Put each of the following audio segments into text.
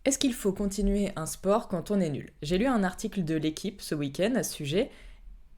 Est-ce qu'il faut continuer un sport quand on est nul? J'ai lu un article de l'Équipe ce week-end à ce sujet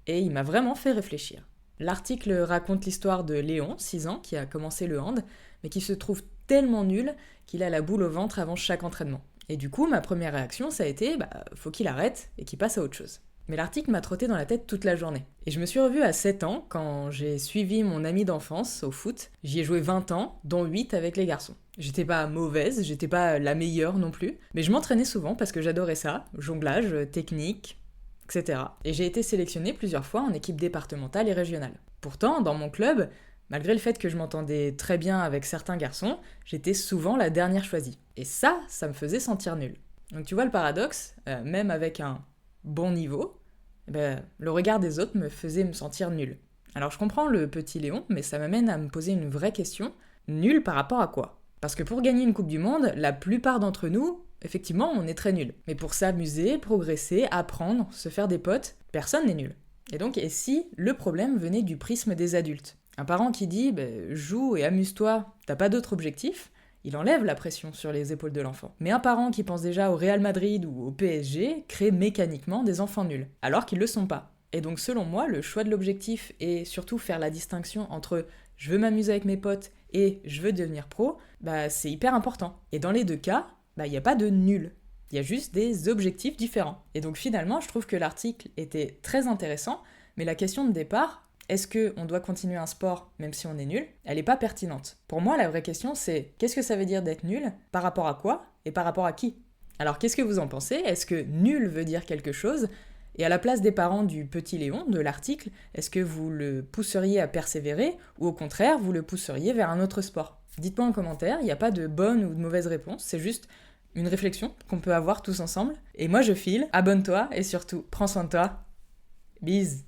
et il m'a vraiment fait réfléchir. L'article raconte l'histoire de Léon, 6 ans, qui a commencé le hand, mais qui se trouve tellement nul qu'il a la boule au ventre avant chaque entraînement. Et du coup, ma première réaction, ça a été, faut qu'il arrête et qu'il passe à autre chose. Mais l'article m'a trotté dans la tête toute la journée. Et je me suis revue à 7 ans, quand j'ai suivi mon ami d'enfance au foot. J'y ai joué 20 ans, dont 8 avec les garçons. J'étais pas mauvaise, j'étais pas la meilleure non plus, mais je m'entraînais souvent parce que j'adorais ça, jonglage, technique, etc. Et j'ai été sélectionnée plusieurs fois en équipe départementale et régionale. Pourtant, dans mon club, malgré le fait que je m'entendais très bien avec certains garçons, j'étais souvent la dernière choisie. Et ça me faisait sentir nulle. Donc tu vois le paradoxe, même avec un bon niveau, le regard des autres me faisait me sentir nulle. Alors je comprends le petit Léon, mais ça m'amène à me poser une vraie question. Nul par rapport à quoi? Parce que pour gagner une Coupe du Monde, la plupart d'entre nous, effectivement, on est très nuls. Mais pour s'amuser, progresser, apprendre, se faire des potes, personne n'est nul. Et si le problème venait du prisme des adultes? Un parent qui dit joue et amuse-toi, t'as pas d'autre objectif, il enlève la pression sur les épaules de l'enfant. Mais un parent qui pense déjà au Real Madrid ou au PSG crée mécaniquement des enfants nuls, alors qu'ils le sont pas. Et donc selon moi, le choix de l'objectif et surtout faire la distinction entre je veux m'amuser avec mes potes et je veux devenir pro, c'est hyper important. Et dans les deux cas, il n'y a pas de nul. Il y a juste des objectifs différents. Et donc finalement, je trouve que l'article était très intéressant, mais la question de départ, est-ce qu'on doit continuer un sport même si on est nul, elle n'est pas pertinente. Pour moi, la vraie question, c'est qu'est-ce que ça veut dire d'être nul? Par rapport à quoi? Et par rapport à qui? Alors qu'est-ce que vous en pensez? Est-ce que nul veut dire quelque chose? Et à la place des parents du petit Léon, de l'article, est-ce que vous le pousseriez à persévérer ou au contraire, vous le pousseriez vers un autre sport? Dites-moi en commentaire, il n'y a pas de bonne ou de mauvaise réponse, c'est juste une réflexion qu'on peut avoir tous ensemble. Et moi je file, abonne-toi et surtout, prends soin de toi. Bise!